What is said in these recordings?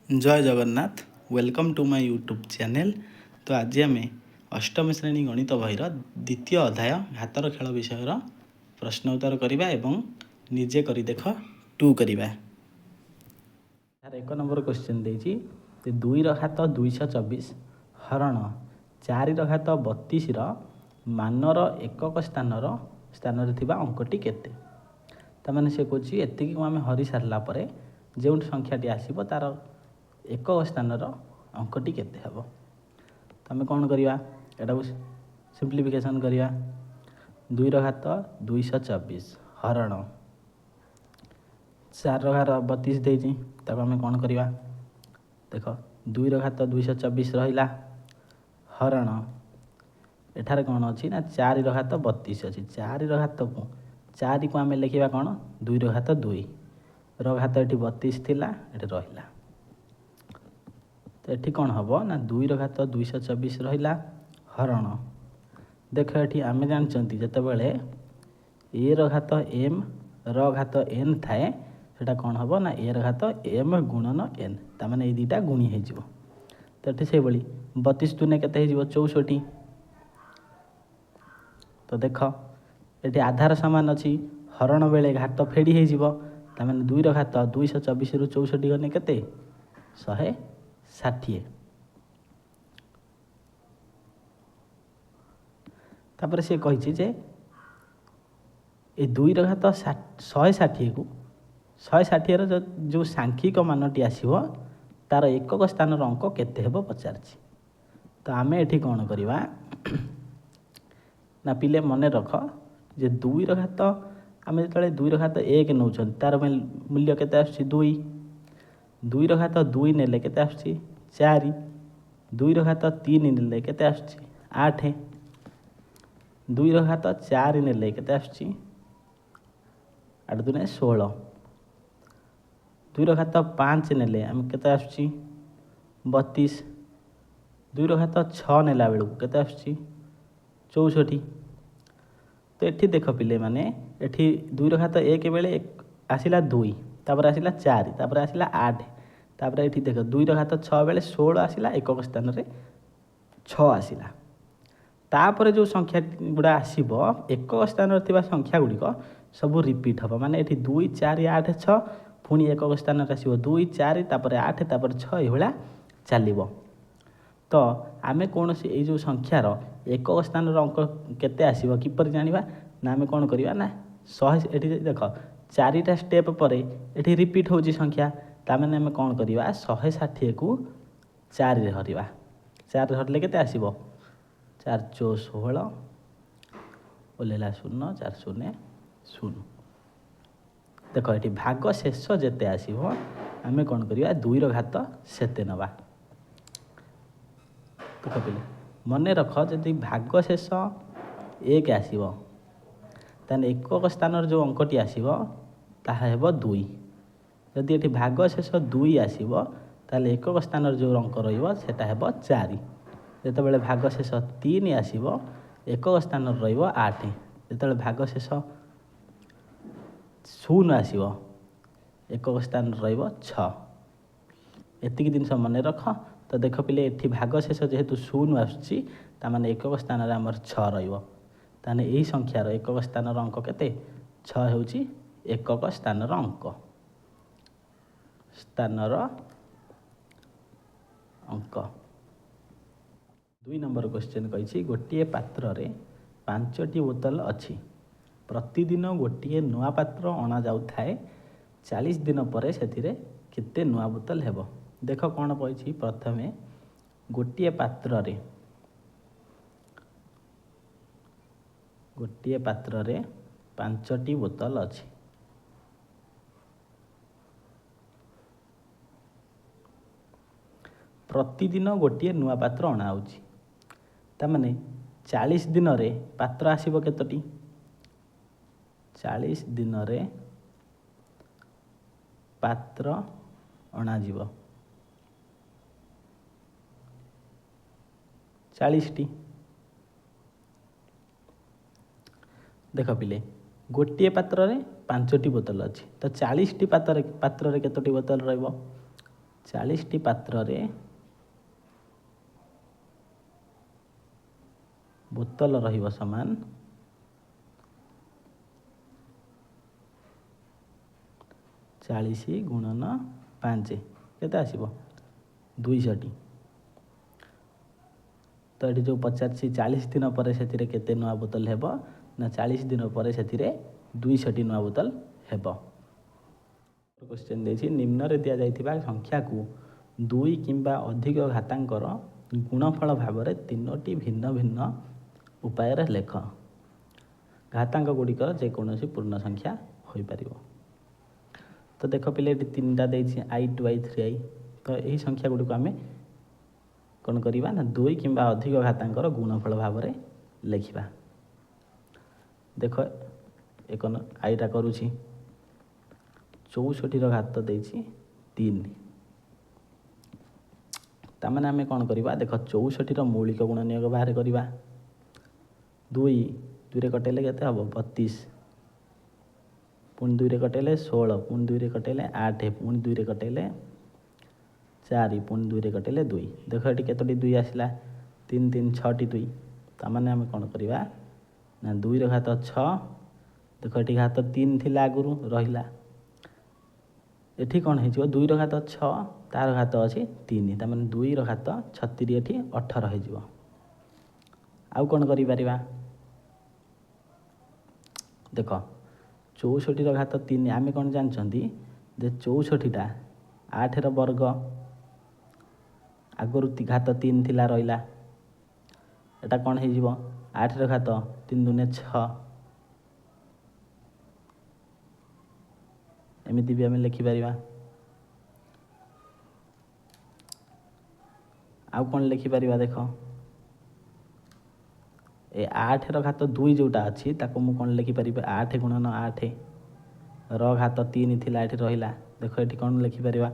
जय Jagannath welcome to my YouTube channel. तो आज आम अष्टम श्रेणी गणित बहीर द्वितीय अध्याय हाथर खेल विषय प्रश्न उत्तर करवा एवं निजे कर देख टू करवा। यार एक नंबर क्वेश्चन देछि 2 ର घात 224 हरण 4 ର घात 32 ର मानर एकक स्थान थिबा अंकटी केते। तार से कौच एतिक आम हरी सारा पर जो संख्याटी आसो तार एकक स्थान अंकटी केते हेब। तो आम कौन करवा एटा सिंप्लिफिकेशन करवा 2 ର घात 224 हरण 4 ର घात 32 देती आम कौन करवा देख 2 ର घात 224 रहा हरण एठार कौन अच्छी ना 4 ର घात 32 अच्छी 4 ର घात को 4 को आम लिखा कौन 2 ର घात 2 ର घात ये 32 थिला ये रहा। तो ये कौन हम ना 2 ର घात 224 रहा हरण देख ये आम जानते जितेबाला ए ର घात एम ର घात एन थाए सेटा कौन हम ना ए ର घात एम गुणन एन ताने ये दुटा गुणी हो। तो ये से 32 दुने केते हो 64। तो देख ये आधार सामान अच्छी हरण बेले घात फेड़ी हो 2 ର घात 224 रु 64 गने केते 160। तापर सी कही जे ये 2 ର घात 160 को 160 जो सांख्यिक मानटी आसो तार एकक स्थान अंक केते हेब पचार। तो आम ये कौन करवा ना पिले मन रख जे 2 ର घात आम जो 2 ର घात 1 नौ तार मूल्य केते आसुची 2 2 ର घात 2 नेले केते आसुची 4 2 ର घात 3 नेले केते आसुची 8 2 ର घात 4 नेले केते आसुची 8 दुने 16 2 ର घात 5 नेले आम केते आसुची 32 2 ର घात 6 नेला बेलू केते आसुची 64। तो ये देख पिले माने ये 2 ର घात 1 बेले आसला 2 तापर आसला 4 तापर आसला 8 तापर ये देख 2 ର घात 6 बेले 16 आसला एकक स्थान रे 6 आसला तापर जो संख्या गुड़ा आसब एकक स्थान थिबा संख्या गुड़िक सब रिपीट हम माने ये 2 4 8 6 पुणी एकक स्थान आसो 2 4 तापर 8 तापर 6 ये चलो। तो आम कौन से जो संख्यार एकक स्थान अंक केते आसो किपर जाना ना आम कौन करवा ना 100 ये देख 4टा स्टेप पर ये रिपीट हो संख्या ताने आम कौन करवा 160 को 4 रे हरवा 4 हरले केते आसो 4 चौ 16 ओल्ला 0 4 0 0। देख ये भाग शेष जिते आसो आम कौन करवा 2 ର घात सेते नवा। देख पिले मन रख जदि भाग शेष 1 आसो ताने एकक स्थान जो अंकटी आसो ताहेब 2 जदि ये भाग शेष 2 आसो ताले एकक स्थान जो अंक रहा हेब 4 जिते भाग शेष 3 आसो एकक स्थान रहा 8 जिते भाग शेष 0 आसो एकक स्थान रहा 6 एतिक जिनस मन रख। तो देख पिले ये भाग शेष जेहेतु 0 आसुची ताने एकक स्थान आमर 6 ताने यही संख्यार एकक स्थान अंक केते 6 होची एकक स्थान अंक अंक। 2 नंबर क्वेश्चन कही गोटे पात्र रे 5टी बोतल अच्छी प्रतिदिन गोटे नुआ पात्र अणा जाऊ थाए 40 दिन पर से केते नुआ बोतल हेब। देख कौन पड़ी प्रथमे गोटे पात्र रे 5टी बोतल अच्छी प्रतिदिन गोटे नुआ पात्र अणा ताने 40 दिन रे पात्र आसीबो केतोटी 40 दिन रे पात्र अणा जीव 40टी। देख पिले गोटे पात्र रे 5टी बोतल अच्छी तो 40टी पात्र रे केतोटी बोतल रहिबो 40ଟି ପାତ୍ରରେ ବୋତଲ ରହିବ ସମାନ 40 ଗୁଣନ 5 କେତେ ଆସିବ 200ଟି। ତ ଏଠି ଯେଉଁ ପଚାରିଛି 40 ଦିନ ପରେ ସେଥିରେ କେତେ ନୂଆ ବୋତଲ ହେବ ନା 40 ଦିନ ପରେ ସେଥିରେ 200ଟି ନୂଆ ବୋତଲ ହେବ। କ୍ୱେଶ୍ଚନ୍ ଦେଇଛି ନିମ୍ନରେ ଦିଆଯାଇଥିବା ସଂଖ୍ୟାକୁ 2 କିମ୍ବା ଅଧିକ ଘାତାଙ୍କର ଗୁଣଫଳ ଭାବରେ 3ଟି ଭିନ୍ନ ଭିନ୍ନ ଉପାୟରେ ଲେଖ। ଘାତାଙ୍କ ଗୁଡ଼ିକର ଯେକୌଣସି ପୂର୍ଣ୍ଣ ସଂଖ୍ୟା ହୋଇପାରିବ। ତ ଦେଖ ପିଲେ ଏଠି 3ଟା ଦେଇଛି i2 i3i। ତ ଏହି ସଂଖ୍ୟା ଗୁଡ଼ିକୁ ଆମେ କ'ଣ କରିବା ନା 2 କିମ୍ବା ଅଧିକ ଘାତାଙ୍କର ଗୁଣଫଳ ଭାବରେ ଲେଖିବା। ଦେଖ ଏକ ଆଇଟା କରୁଛି 64ର ଘାତ ଦେଇଛି 3। ତାମାନେ ଆମେ କ'ଣ କରିବା ଦେଖ 64ର ମୌଳିକ ଗୁଣ ନିୟୋଗ ବାହାର କରିବା। 2ରେ କଟେଇଲେ କେତେ ହେବ 32, ପୁଣି 2ରେ କଟେଇଲେ 16, ପୁଣି 2ରେ କଟେଇଲେ 8, ପୁଣି 2ରେ କଟେଇଲେ 4, ପୁଣି 2ରେ କଟେଇଲେ 2। ଦେଖ ଏଠି କେତୋଟି 2 ଆସିଲା 3 3 6ଟି 2। ତାମାନେ ଆମେ କ'ଣ କରିବା ନା 2ର ଘାତ 6। ଦେଖ ଏଠି ଘାତ 3 ଥିଲା ଆଗରୁ ରହିଲା, ଏଠି କ'ଣ ହେଇଯିବ 2ର ଘାତ 6 ତାର ଘାତ ଅଛି 3, ତାମାନେ 2ର ଘାତ 36 ଏଠି 18 ହେଇଯିବ। ଆଉ କ'ଣ କରିପାରିବା ଦେଖ 64ର ଘାତ 3 ଆମେ କ'ଣ ଜାଣିଛନ୍ତି ଯେ 64ଟା 8ର ବର୍ଗ, ଆଗରୁ ଘାତ 3 ଥିଲା ରହିଲା, ଏଟା କ'ଣ ହେଇଯିବ 8ର ଘାତ 3 ଦୁନେ 6। ଏମିତି ବି ଆମେ ଲେଖିପାରିବା। ଆଉ କ'ଣ ଲେଖିପାରିବା ଦେଖ ଏ 8ର ଘାତ 2 ଯେଉଁଟା ଅଛି ତାକୁ ମୁଁ କ'ଣ ଲେଖିପାରିବି 8 ଗୁଣନ 8 ର ଘାତ 3 ଥିଲା ଏଠି ରହିଲା। ଦେଖ ଏଠି କ'ଣ ଲେଖିପାରିବା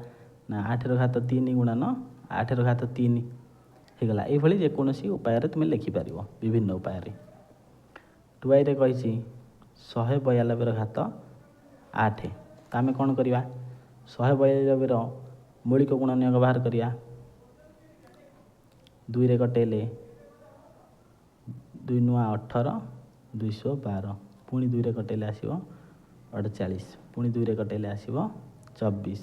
ନା 8ର ଘାତ 3 ଗୁଣନ 8ର ଘାତ 3 ହେଇଗଲା। ଏଇଭଳି ଯେକୌଣସି ଉପାୟରେ ତୁମେ ଲେଖିପାରିବ ବିଭିନ୍ନ ଉପାୟରେ। 2iରେ କହିଛି 192ର ଘାତ 8। ତ ଆମେ କ'ଣ କରିବା 192ର ମୌଳିକ ଗୁଣ ନିୟୋଗ ବାହାର କରିବା। 2ରେ କଟେଇଲେ 2 ନୂଆ 18 212, ପୁଣି 2ରେ କଟେଇଲେ ଆସିବ 48, ପୁଣି 2ରେ କଟେଇଲେ ଆସିବ 24,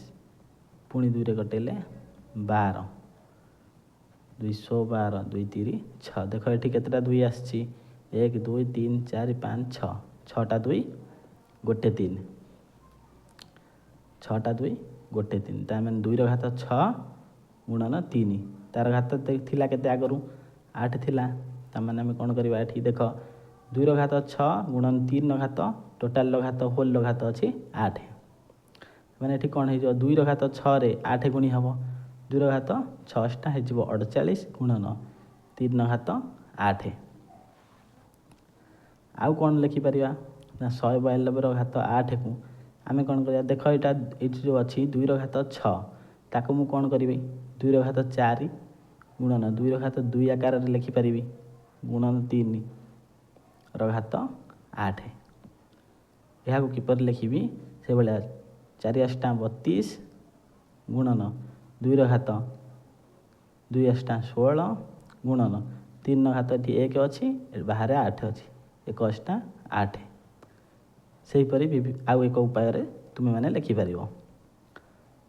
ପୁଣି 2ରେ କଟେଇଲେ 12, 212 2 3 6। ଦେଖ ଏଠି କେତେଟା 2 ଆସିଛି 1 2 3 4 5 6, 6ଟା 2 ଗୋଟେ 3, 6ଟା 2 ଗୋଟେ 3। ତାମାନେ 2ର ଘାତ 6 ଗୁଣନ 3, ତାର ଘାତ ଥିଲା କେତେ ଆଗରୁ 8 ଥିଲା। ତାମାନେ ଆମେ କ'ଣ କରିବା ଏଠି ଦେଖ 2ର ଘାତ 6 ଗୁଣନ 3ର ଘାତ ଟୋଟାଲର ଘାତ ହୋଲ୍ର ଘାତ ଅଛି 8। ମାନେ ଏଠି କ'ଣ ହେଇଯିବ 2ର ଘାତ 6ରେ 8 ଗୁଣି ହେବ, 2ର ଘାତ 6ଟା ହେଇଯିବ 48 ଗୁଣନ 3ର ଘାତ 8। ଆଉ କ'ଣ ଲେଖିପାରିବା ନା 192ର ଘାତ 8କୁ ଆମେ କ'ଣ କରିବା ଦେଖ ଏଇଠି ଯେଉଁ ଅଛି 2ର ଘାତ 6 ତାକୁ ମୁଁ କ'ଣ କରିବି 2ର ଘାତ 4 ଗୁଣନ 2ର ଘାତ 2 ଆକାରରେ ଲେଖିପାରିବି ଗୁଣନ 3ର ଘାତ 8। ଏହାକୁ କିପରି ଲେଖିବି ସେଭଳିଆ 4 8 32 ଗୁଣନ 2ର ଘାତ 2 8 16 ଗୁଣନ 3ର ଘାତ ଏଠି 1 ଅଛି ବାହାରେ 8 ଅଛି 1 8 8। ସେହିପରି ଆଉ ଏକ ଉପାୟରେ ତୁମେମାନେ ଲେଖିପାରିବ।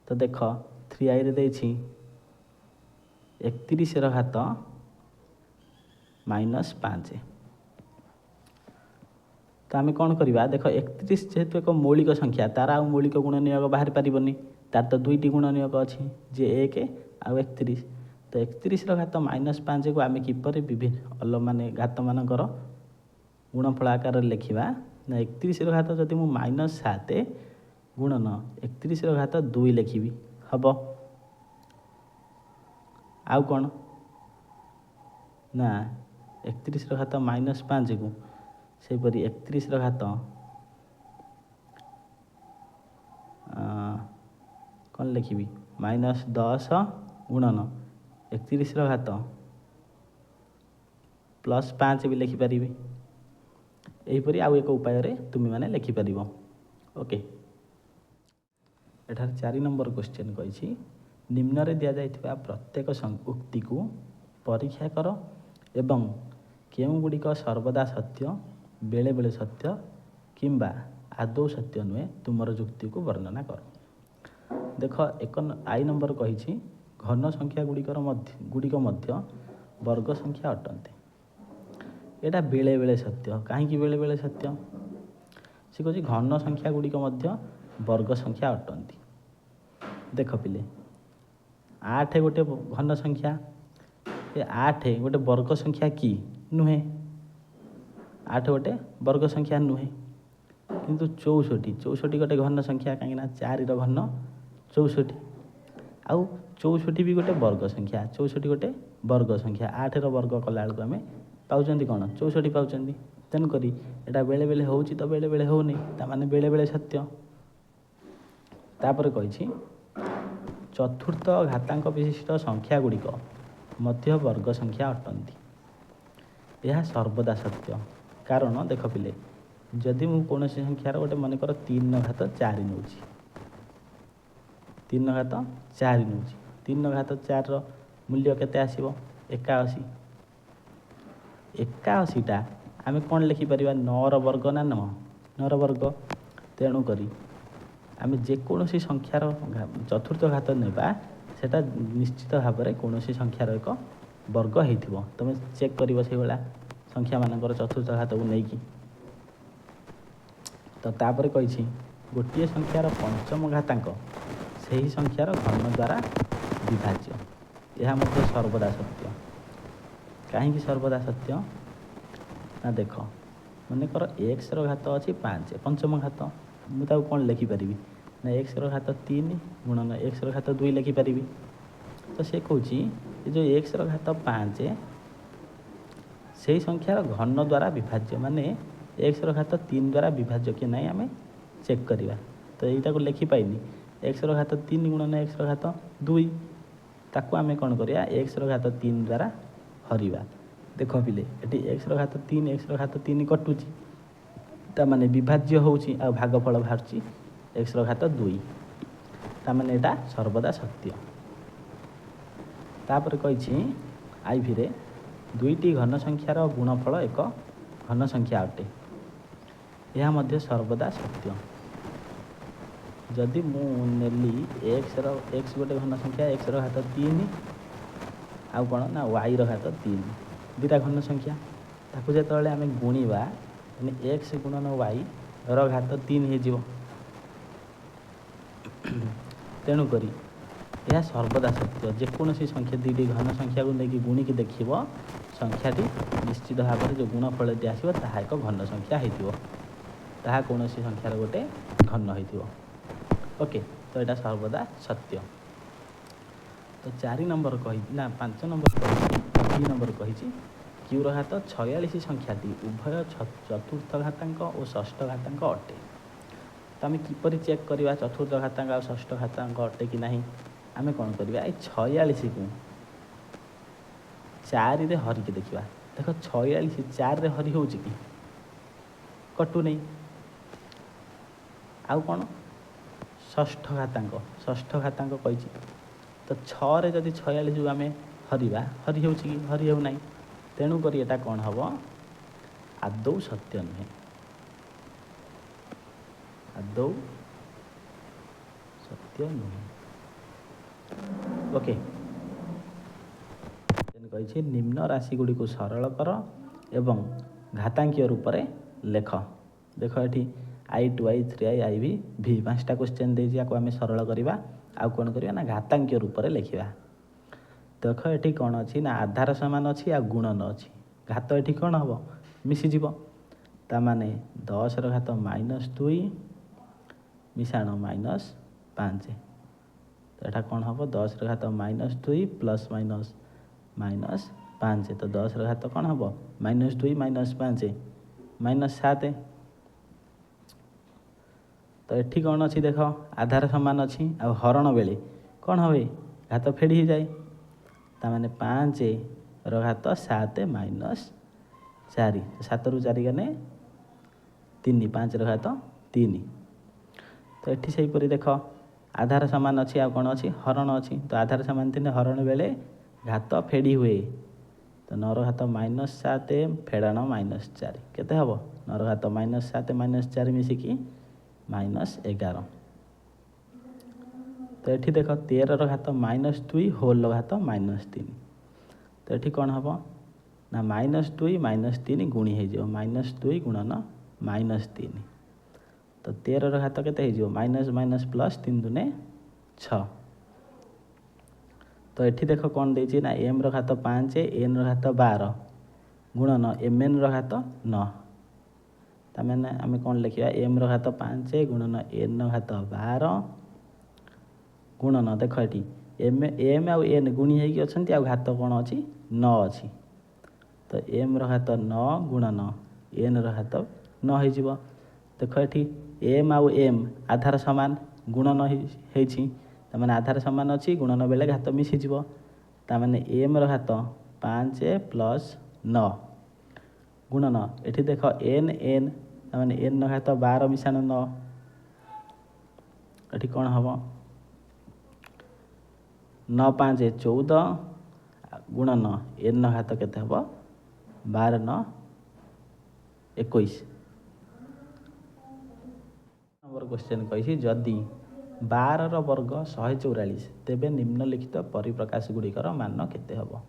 ତ ଦେଖ 3iରେ ଦେଇଛି 31ର ଘାତ -5। ତ ଆମେ କ'ଣ କରିବା ଦେଖ 31 ଯେହେତୁ ଏକ ମୌଳିକ ସଂଖ୍ୟା ତାର ଆଉ ମୌଳିକ ଗୁଣ ନିୟୋଗ ବାହାରି ପାରିବନି, ତାର ତ 2ଟି ଗୁଣ ନିୟୋଗ ଅଛି ଯେ 1 ଆଉ 31। ତ 31ର ଘାତ -5କୁ ଆମେ କିପରି ବିଭିନ୍ନ ମାନେ ଘାତମାନଙ୍କର ଗୁଣଫଳ ଆକାରରେ ଲେଖିବା ନା 31ର ଘାତ ଯଦି ମୁଁ -7 ଗୁଣନ 31ର ଘାତ 2 ଲେଖିବି ହେବ। ଆଉ କ'ଣ ନା 31ର ଘାତ -5କୁ ସେହିପରି 31ର ଘାତ କ'ଣ ଲେଖିବି -10 ଗୁଣନ 31ର ଘାତ +5 ବି ଲେଖିପାରିବି। ଏହିପରି ଆଉ ଏକ ଉପାୟରେ ତୁମେମାନେ ଲେଖିପାରିବ। ଓକେ, ଏଠାରେ 4 ନମ୍ବର କ୍ୱେଶ୍ଚନ୍ କହିଛି निम्न दि जाइथिबा प्रत्येक उक्ति को परीक्षा कर एवं केउगुड़िक सर्वदा सत्य बेले बेले सत्य किंबा आदौ सत्य नुहे तुमर जुक्ति को वर्णना कर। देख एक आई नंबर कही घन संख्या गुड़िक मध्य वर्ग संख्या अटंते। एटा बेले बेले सत्य कहीं बेले बेले सत्य सी कह घन संख्या गुड़िक मध्य वर्ग संख्या अटंती। देख पिले 8 गोटे घन संख्या ए 8 गोटे वर्ग संख्या कि नुहे 8 गोटे वर्ग संख्या नुहे किंतु 64 गोटे घन संख्या कहीं 4 घन 64 आउ 64 भी गोटे वर्ग संख्या 64 गोटे वर्ग संख्या 8 वर्ग कला बेलू आम पाँच कौन 64 पाँच तेणुक यहाँ बेले बेले हो तो बेले बेले होनी ताने बेले बेले सत्य। तापर कही चतुर्थ घातांक विशिष्ट संख्या गुड़िक मध्य वर्ग संख्या अटंती। यह सर्वदा सत्य कारण देख पिले जदि मु कौन संख्यार गोटे मनकर 3 घात 4 नौ 3 घात 4 नौ 3 घात 4 मूल्य केते आसीबो 81। 81टा आम कौन लिखिपर 9 वर्ग ना 9 वर्ग तेणुक आम जेकोसी संख्यार चतुर्थ घात नेबा सेटा निश्चित भाव में कौन संख्यार एक वर्ग हो तुम चेक कर से भाया संख्या मानकर चतुर्थ घात को लेकिन तो तापर कही गोटे संख्यार पंचम घातांक से ही संख्यार घन द्वारा विभाज्य। यह सर्वदा सत्य कहीं सर्वदा सत्य ना देख मनकर एक्स घात अच्छी 5 पंचम घात मुझे कौन लिखिपारि ना एक्स घात 3 गुणन एक्स घात 2 लिखिपारि। तो से कौन जो एक्स घात 5 से संख्यार घन द्वारा विभाज्य माने एक्स घात 3 द्वारा विभाज्य कि नहीं आम चेक करवा। तो यहीटा को लिखिपाइनि एक्स घात 3 गुणन एक्स घात 2 ताकू आम कौन करिया एक्स घात 3 द्वारा हरिवा। देख पिले ये एक्स घात 3 एक्स घात 3 कटुची ताने विभाज्य होची आ भागफल बाहर एक्स घात 2 ताने एटा सर्वदा सत्य। तापर कही आईवी रे दुईटी घन संख्यार गुणफल एक घन संख्या अटे। यह मध्य सर्वदा सत्य जदि मु नेली एक्स गोटे घन संख्या एक्स घात 3 आउ कौन ना वाई घात 3 दुईटा घन संख्या ताकू जो आम गुणवा एक्स गुणन वाई घात 3 हो तेणुक यह सर्वदा सत्य जेकोसी संख्या दुईटी घन संख्या को लेकिन गुणिकी देख संख्याटी निश्चित भाव में जो गुणफलटी आसो ताहा एक घन संख्या हो कौन संख्यार गोटे घन हो। ओके तो यहाँ सर्वदा सत्य। तो 4 नंबर कही ना 5 नंबर कही 2 नंबर कही क्यूर घात 46 संख्याटी उभय चतुर्थ घातांक और षष्ठ घातांक अटे। तो आम किपर चेक करवा चतुर्थ घातांक और षष्ठ घातांक अटे कि नहीं आम कौन करवा 46 को 4 रे हरिकी देखा देख 46 4 रे हरि हो कटु नहीं आउ कौन षष्ठ घातांक कही तो 6 रे जदि 46 जो आम हरिवा हरि हो हरि हो नहीं तेणुक एटा कौन हम आदौ सत्य नुहे आदौ सत्य नुहे। ओके कही निम्न राशि गुड़ी को सरल कर एवं घातांकीय रूप में लेख। देख ये I2 I3 IV V 5टा क्वेश्चन देजी आम सरल करवा आउ कौन करवा ना घातांकीय रूप में लिखा। देख ये कौन अच्छी ना आधार सामान अच्छी आ गुणन अच्छी घात ये कौन हम मिसीज ताने 10 घात -2 मिशाण -5 तो यहाँ कौन हम 10 घात -2 प्लस -5 तो 10 घात कौन हम -2 -5 -7 तो ये कौन अच्छी देख आधार सामान अच्छी आ हरण बेले कौन हम घात फेड़ी हो जाए ताने 5 घात 7 -4 7 रु 4 गने 3 5 घात 3 तो ये से देख आधार सामान अच्छी आ कौन अच्छी हरण अच्छी तो आधार सामान थी हरण बेले घात फेड़ी हुए तो 9 ର ଘାତ -7 फेड़ाण -4 केते हम 9 ର ଘାତ -7 -4 मिसिकी -11 तो ये देख 13 ର ଘାତ -2 होल घात -3 तो ये कौन हम ना -2 -3 गुणी हो -2 गुणन -3 तो 13 ର ଘାତ केते हो माइनस माइनस प्लस 3 दूने 6 तो ये देख कौन देती ना एम ର ଘାତ 5 एन ର ଘାତ 12 गुणन एम एन ର ଘାତ 9 तमें आम कौन लिखा एम ର ଘାତ 5 गुणन एन ର ଘାତ 12 गुणन देख ये एम एम आउ एन गुणी होगी अच्छा घात कौन अच्छी 9 अच्छी तो एम ର ଘାତ 9 गुणन एन ର ଘାତ 9 हो देख ये एम आउ एम आधार सामान गुणन होती तमें आधार सामान अच्छी गुणन बेले घात मिसीज तमें एम ର ଘାତ 5 प्लस 9 गुणन ये देख एन एन तमें एन ର ଘାତ 12 मिशाण 9 ये कौन हम 9 5 14 गुणन एन ର ଘାତ केते हम 12 9 21 नंबर क्वेश्चन कही जदि 12 वर्ग 144 तेबे निम्नलिखित परिप्रकाश गुड़िकर मान केते हम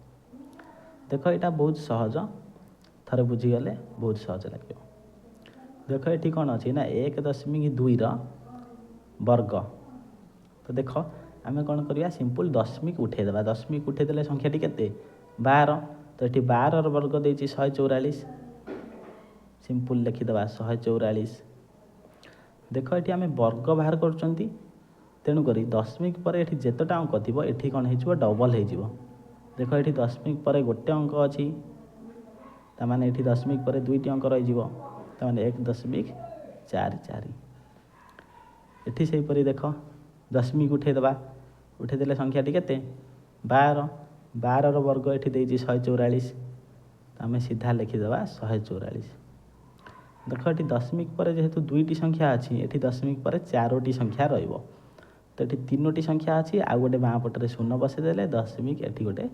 देख यहाँ बहुत सहज थरे बुझीगले बहुत सहज लगे देख ये कौन अच्छी ना 1.2 वर्ग तो देख आम कौन करवा सिंपल दशमिक उठेदेवा दशमिक उठेदेले संख्याटी केते 12 तो ये 12 वर्ग देती 144 सिंपल लिखिदेवा 144 देख ये आम वर्ग बाहर कर तेणुक दशमिक पर ये जितेटा अंक थी ये कौन हो डबल हो देख ये दशमिक पर गोटे अंक अच्छी तमाने ये दशमिक पर दुईटी अंक रही 1.44 ये से देख दशमिक उठेदेवा उठेदेले संख्याटी केते 12 12 वर्ग ये देती 144 आम सीधा लिखिदेवा 144 देख ये दशमिक पर जेहेतु दुईटी संख्या अच्छी ये दशमिक पर 4टी संख्या रही तो ये 3टी संख्या अच्छी आउ गोटे बाँ पटे शून्य बसईदे दशमिक ये गोटे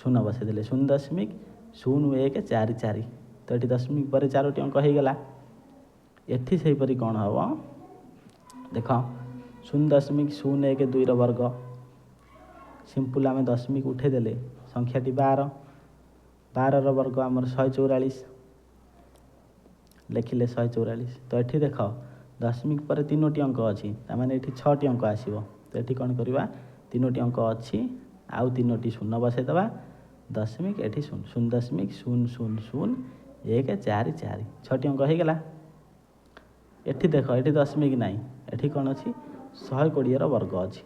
शून्य बसईदे 0.0144 तो ये दशमिक पर 4टी अंक हो गला ये से कौन हम देख 0.012 वर्ग सिंपल आम दशमिक उठेदेले संख्याटी 12 12 वर्ग आमर 144 लिखिले 144 तो ये देख दशमिक पर 3टी अंक अच्छी तमें ये 6टी अंक आसो तो ये कौन करवा 3टी अंक अच्छी आउ 3टी शून्य बसईदेवा दशमिक ये 0.0000144 6टी अंक हो गला ये देख ये दशमिक नाई ये कौन अच्छी 120 वर्ग अच्छी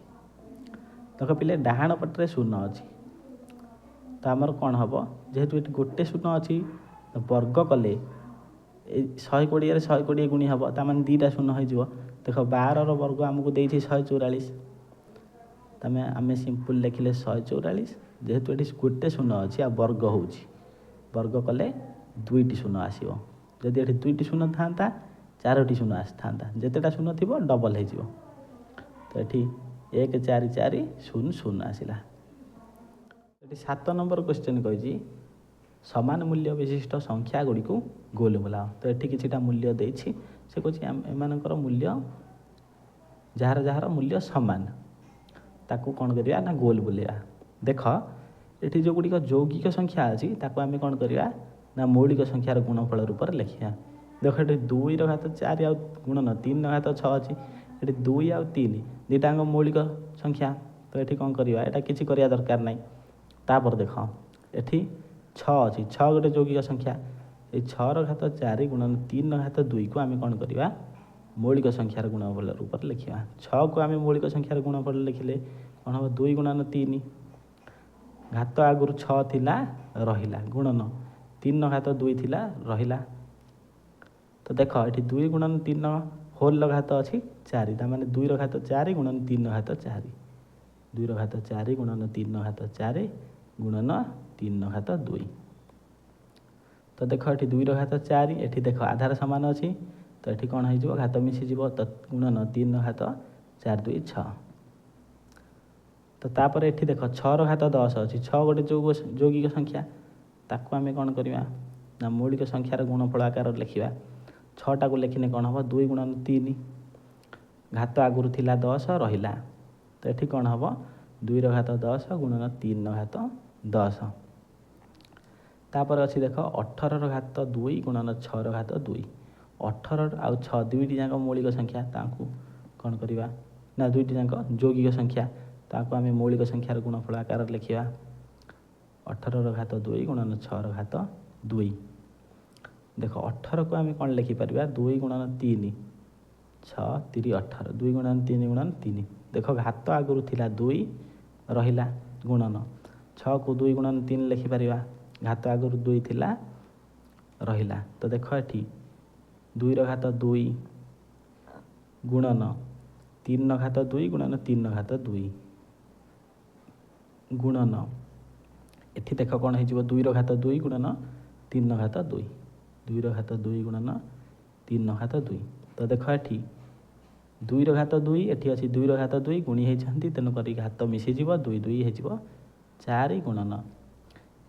देख पिले डाहाण पटे शून्य अच्छी तो आमर कौन हम जेहेतु ये गोटे शून्य अच्छी वर्ग कले 120 120 गुणी हम तमें 2टा शून्य हो देख 12 वर्ग आमको देती 144 तमें आम सिंपल लिखिले 144 जेहेतु ये गोटे शून्य अच्छी आ वर्ग कले 2टी शून्य आसो जदि ये 2टी शून्य था 4टी शून्य आसता जितेटा शून्य थी डबल हो तो ये 14400 आसला 7 नंबर क्वेश्चन कही समान मूल्य विशिष्ट संख्या गुड़ी को गोल बुलाओ तो ये किछिटा मूल्य देछि से कह एमानकर मूल्य जार जार मूल्य सामान ताकू कौन करवा ना गोल बुलेगा देख ये जो गुड़िक यौगिक संख्या अच्छी ताकू आम कौन करवा ना मौलिक संख्यार गुणफल रूप में लिखा देख ये 2 ର ଘାତ 4 आउ गुणन 3 ର ଘାତ 6 अच्छी ये 2 आउ 3 दुईटाक मौलिक संख्या तो ये कौन करवा यहाँ किसी करवा दरकार ना तापर देख ये 6 अच्छी 6 गोटे यौगिक संख्या ये 6 ର ଘାତ 4 गुणन 3 ର ଘାତ 2 को आम कौन करवा मौलिक संख्यार गुणफल रूप में लिखा 6 को आम मौलिक संख्यार गुणफल लिखिले कौन हम 2 गुणन 3 घात आगुरी 6 थिला रहिला गुणन 3 ର ଘାତ 2 थिला रहिला तो देख ये 2 गुणन 3 होल घात अच्छी 4 ताने 2 ର ଘାତ 4 गुणन 3 ର ଘାତ 4 2 ର ଘାତ 4 गुणन 3 ର ଘାତ 4 गुणन 3 ର ଘାତ 2 तो देख ये 2 ର ଘାତ 4 ये देख आधार सामान अच्छी तो ये कौन हो घात मिसीज तो गुणन 3 ର ଘାତ 4 2 6 तो तापर एठी देख 6 ର घात 10 अच्छी 6 गोटे यौगिक संख्या ताको आम कौन करवा ना मौलिक संख्यार गुणफल आकार लिखा 6टा को लिखने कौन हम 2 गुणन 3 घात आगुरी थिला 10 रहिला तो ये कौन हम 2 ର घात 10 गुणन 3 ର घात 10 तापर अच्छी देख 18 ର घात 2 गुणन 6 ର घात 2 18 आउ 6 दुईटी जाक मौलिक संख्या ताकू कौन करवा ना दुईटी जाक यौगिक संख्या ताकू आम मौलिक संख्यार गुणफल आकार लिखा 18 ର घात 2 गुणन 6 ର घात 2 देख 18 को आम कौन लिखिपर 2 गुणन 3 6 3 18 2 गुणन 3 देख घात आगुरी थिला 2 रहिला गुणन 6 को 2 गुणन 3 लिखिपर घात आगुरी 2 थिला रहिला तो देख ये 2 ର घात 2 गुणन 3 ର घात 2 गुणन 3 ର घात 2 गुणन एठी देख कौन हो 2 ର घात 2 गुणन 3 ର घात 2 2 ର घात 2 गुणन 3 ର घात 2 तो देख ये 2 ର घात 2 एठी अच्छी 2 ର घात 2 गुणी होती तेणुक घात मिसीज 2 2 हो 4 गुणन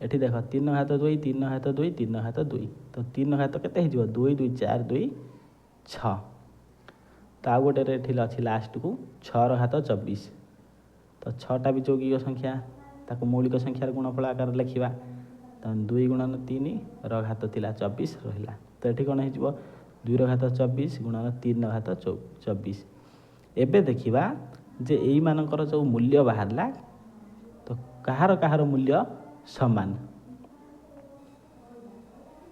एठी देख 3 ର घात 2 3 ର घात 2 3 ର घात 2 तो 3 ର घात केते हो 2 2 4 2 6 तो आउ गोटे एठी अच्छी लास्ट को 6 ର घात 24 तो 6टा भी यौगिक संख्या ताको मौलिक संख्यार गुणफल आकार लिखा तो 2 गुणन 3 ର घात थिला 24 रहिला तो ये कौन हो 2 ର घात 24 गुणन 3 ର घात 24 एबे देखिबा जे एई मानकर जो मूल्य बाहरला तो कहार कहार मूल्य समान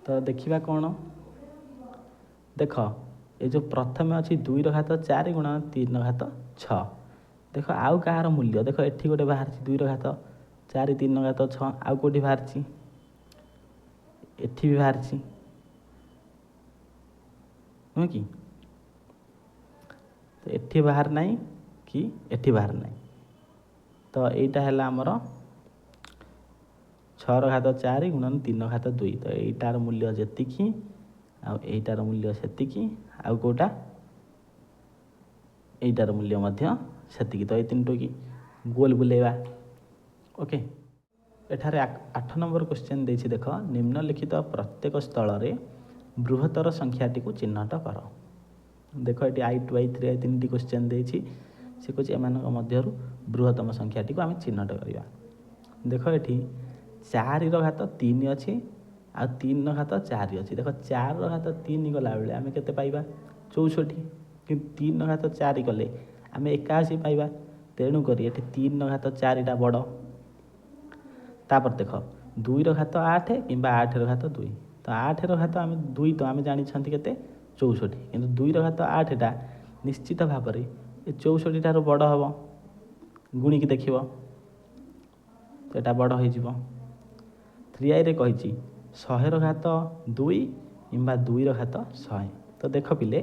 तो देखिबा कौन देख ये जो प्रथम अच्छी 2 ର घात 4 गुणन 3 ର घात 6 देख आउ कहार मूल्य देख एठी गोटे बाहर 2 ର घात 4 3 ର घात 6 आउ कोठी बाहर एठी भी बाहर नुह कि तो एठी बाहर नहीं कि एठी बाहर नहीं तो यहीटा है आमर 6 ର घात 4 गुणन 3 ର घात 2 तो यहीटार मूल्य जेतिकी आईटार मूल्य सेतिकी आउ कोटा यहीटार मूल्य मध्य सेतिकी तो ये 3 की गोल बुलेवा ओके एठारे 8 नंबर क्वेश्चन देछि देख निम्नलिखित प्रत्येक स्थल रे बृहत्तर संख्याटी को चिन्हट कर देख ये I2 I3 I 3 क्वेश्चन देछि से कुछ एमान मध्यरु बृहत्तम संख्याटी को आम चिन्हट करवा देख ये 4 ର घात 3 अच्छी आ 3 ର घात 4 अच्छी देख 4 ର घात 3 गला बेले आम केते पाइबा 64 कि 3 ର घात 4 कले आम 81 पाइबा तेणुक ये 3 ର घात 4टा बड़ तापर देख 2 ର घात 8 कि 8 ର घात 2 तो 8 ର घात आम 2 तो आम जानी के 64 कि 2 ର घात 8टा निश्चित भाव में ये 64 ठार बड़ हम गुणिकी देख तो यहाँ बड़ हो 3i रे कही 100 ର घात 2 कि 2 ର घात 100 तो देख पिले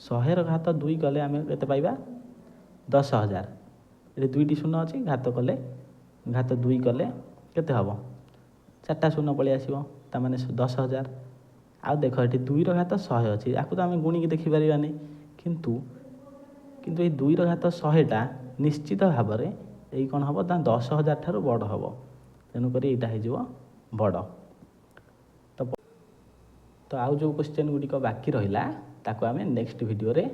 100 ର घात 2 कले आम के पाइबा 10,000 ये 2टी शून्य अच्छी घात कले घात 2 कले केते हम 4टा शून्य पलि आसो ताने 10,000 आउ देख ये 2 ର घात 100 अच्छी या तो आम गुणिकी देखिपर किंतु किंतु ये 2 ର घात 100टा निश्चित भाव में यही कौन हम 10,000 ठार बड़ हम तेणुक यहाँ हो बड़ तो आउ जो क्वेश्चन गुड़िक बाकी रहा ताको आम नेक्स्ट वीडियो रे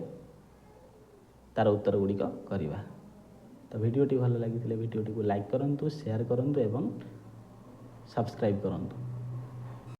तार उत्तर गुड़िक करवा तो वीडियोटी भल लगी वीडियोटी को लाइक करूँ शेयर करूँ एवं सब्सक्राइब करूँ।